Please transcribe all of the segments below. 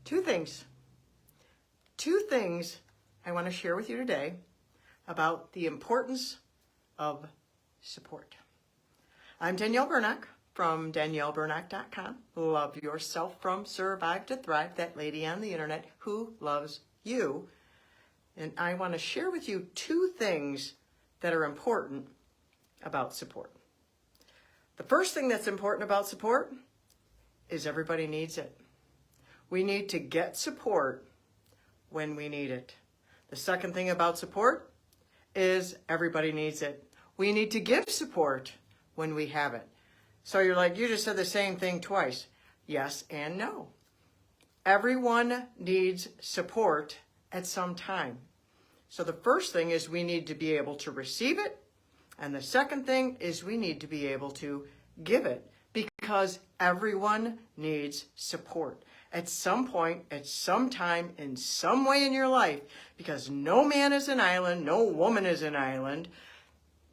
Two things. Two things I want to share with you today about the importance of support. I'm Danielle Bernack from DanielleBernack.com. Love yourself from Survive to Thrive, that lady on the internet who loves you. And I want to share with you two things that are important about support. The first thing that's important about support is everybody needs it. We need to get support when we need it. The second thing about support is everybody needs it. We need to give support when we have it. So you're like, you just said the same thing twice. Yes and no. Everyone needs support at some time. So the first thing is we need to be able to receive it. And the second thing is we need to be able to give it, because everyone needs support at some point, at some time, in some way in your life, because no man is an island, no woman is an island.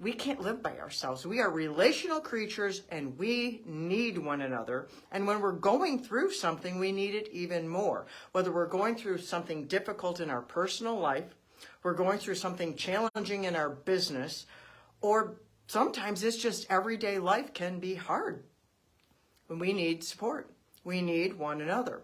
We can't live by ourselves. We are relational creatures and we need one another. And when we're going through something, we need it even more. Whether we're going through something difficult in our personal life, we're going through something challenging in our business, or sometimes it's just everyday life can be hard. When we need support, we need one another.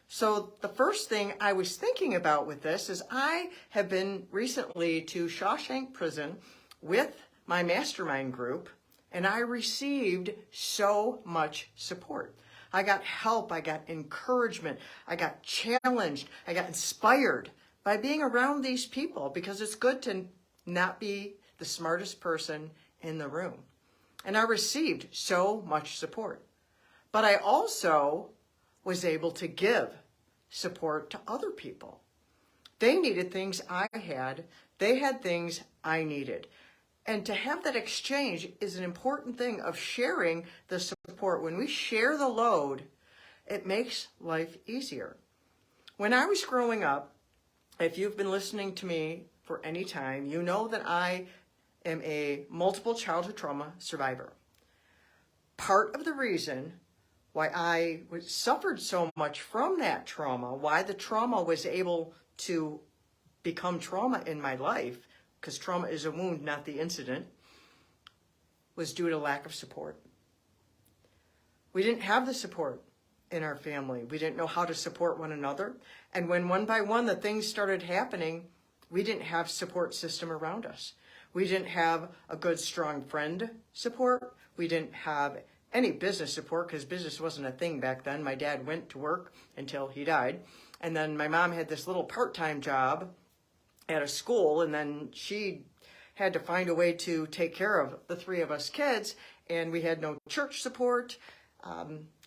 So the first thing I was thinking about with this is I have been recently to Shawshank Prison with my mastermind group, and I received so much support. I got help, I got encouragement, I got challenged, I got inspired by being around these people, because it's good to not be the smartest person in the room. And I received so much support. But I also was able to give support to other people. They needed things I had. They had things I needed. And to have that exchange is an important thing of sharing the support. When we share the load, it makes life easier. When I was growing up, if you've been listening to me for any time, you know that I am a multiple childhood trauma survivor. Part of the reason why I suffered so much from that trauma, why the trauma was able to become trauma in my life, because trauma is a wound, not the incident, was due to lack of support. We didn't have the support in our family. We didn't know how to support one another. And when one by one the things started happening, we didn't have support system around us. We didn't have a good, strong friend support. We didn't have any business support, because business wasn't a thing back then. My dad went to work until he died. And then my mom had this little part-time job at a school, and then she had to find a way to take care of the three of us kids, and we had no church support.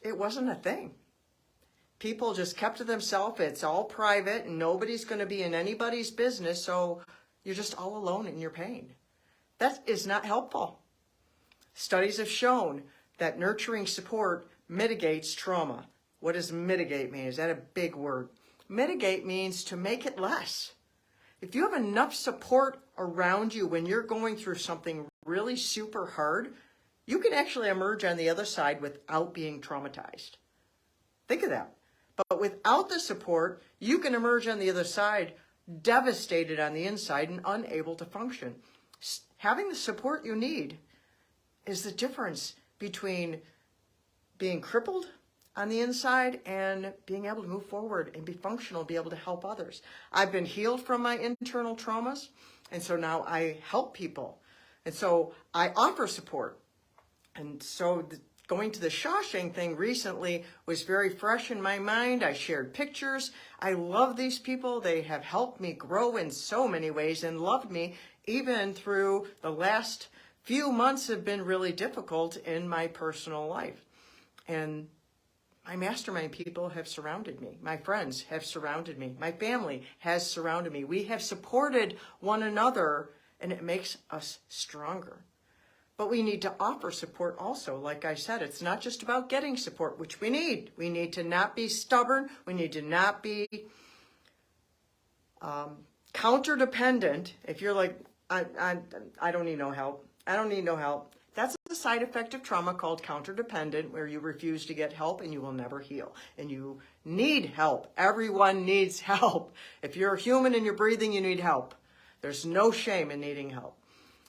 It wasn't a thing. People just kept to themselves. It's all private, and nobody's going to be in anybody's business, so you're just all alone in your pain. That is not helpful. Studies have shown that nurturing support mitigates trauma. What does mitigate mean? Is that a big word? Mitigate means to make it less. If you have enough support around you when you're going through something really super hard, you can actually emerge on the other side without being traumatized. Think of that. But without the support, you can emerge on the other side devastated on the inside and unable to function. Having the support you need is the difference between being crippled on the inside and being able to move forward and be functional, be able to help others. I've been healed from my internal traumas, and so now I help people. And so I offer support. And so going to the Shawshank thing recently was very fresh in my mind. I shared pictures. I love these people. They have helped me grow in so many ways and loved me even through the last few months have been really difficult in my personal life. And my mastermind people have surrounded me. My friends have surrounded me. My family has surrounded me. We have supported one another, and it makes us stronger. But we need to offer support also. Like I said, it's not just about getting support, which we need. We need to not be stubborn. We need to not be counter-dependent. If you're like, I don't need no help. I don't need no help. That's a side effect of trauma called counterdependent, where you refuse to get help and you will never heal. And you need help. Everyone needs help. If you're a human and you're breathing, you need help. There's no shame in needing help.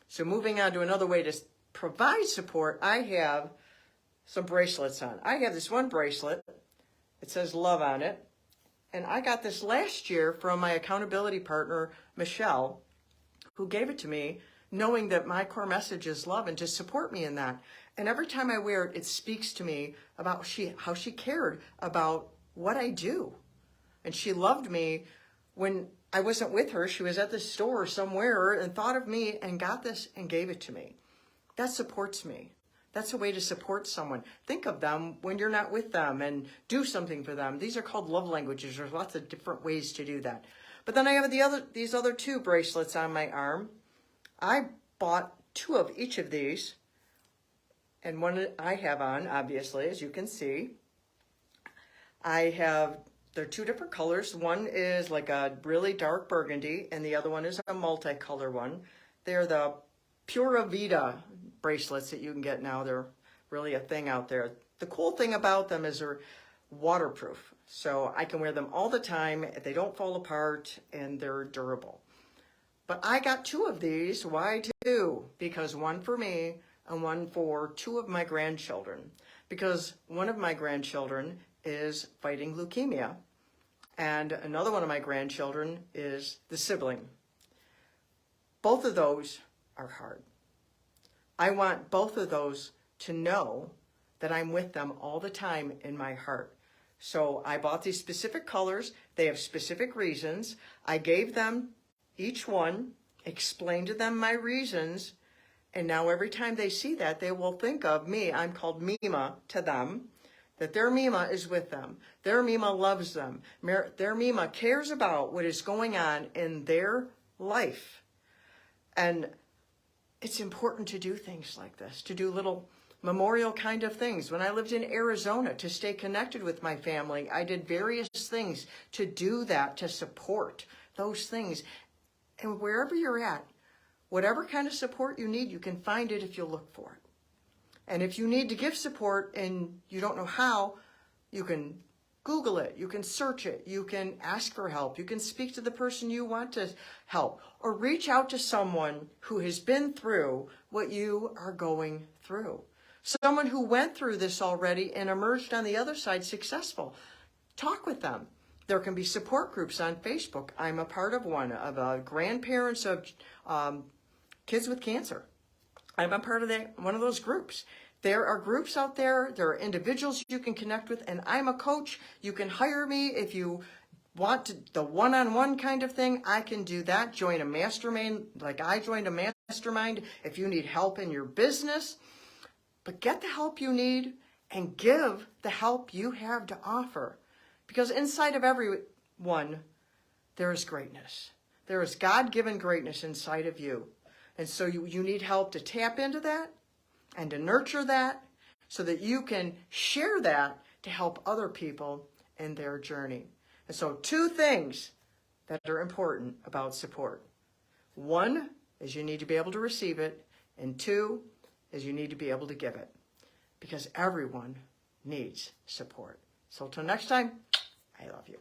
So moving on to another way to provide support, I have some bracelets on. I have this one bracelet. It says love on it. And I got this last year from my accountability partner, Michelle, who gave it to me, knowing that my core message is love and to support me in that. And every time I wear it, it speaks to me about how she cared about what I do. And she loved me when I wasn't with her. She was at the store somewhere and thought of me and got this and gave it to me. That supports me. That's a way to support someone. Think of them when you're not with them and do something for them. These are called love languages. There's lots of different ways to do that. But then I have these other two bracelets on my arm. I bought 2 of each of these, and one I have on, obviously, as you can see. They're 2 different colors. One is like a really dark burgundy, and the other one is a multicolor one. They're the Puravita bracelets that you can get now. They're really a thing out there. The cool thing about them is they're waterproof, so I can wear them all the time. They don't fall apart, and they're durable. But I got 2 of these. Why 2? Because one for me and one for 2 of my grandchildren. Because one of my grandchildren is fighting leukemia, and another one of my grandchildren is the sibling. Both of those are hard. I want both of those to know that I'm with them all the time in my heart. So I bought these specific colors. They have specific reasons. I gave them each one, explained to them my reasons, and now every time they see that, they will think of me. I'm called Mima to them, that their Mima is with them. Their Mima loves them. Their Mima cares about what is going on in their life. And it's important to do things like this, to do little memorial kind of things. When I lived in Arizona, to stay connected with my family, I did various things to do that, to support those things. And wherever you're at, whatever kind of support you need, you can find it if you look for it. And if you need to give support and you don't know how, you can Google it, you can search it, you can ask for help, you can speak to the person you want to help, or reach out to someone who has been through what you are going through. Someone who went through this already and emerged on the other side successful. Talk with them. There can be support groups on Facebook. I'm a part of one, of grandparents of kids with cancer. I'm a part of one of those groups. There are groups out there. There are individuals you can connect with, and I'm a coach. You can hire me if you want the one-on-one kind of thing. I can do that. Join a mastermind like I joined a mastermind if you need help in your business. But get the help you need and give the help you have to offer. Because inside of everyone, there is greatness. There is God-given greatness inside of you. And so you need help to tap into that and to nurture that so that you can share that to help other people in their journey. And so 2 things that are important about support. 1 is you need to be able to receive it, and 2 is you need to be able to give it. Because everyone needs support. So till next time, I love you.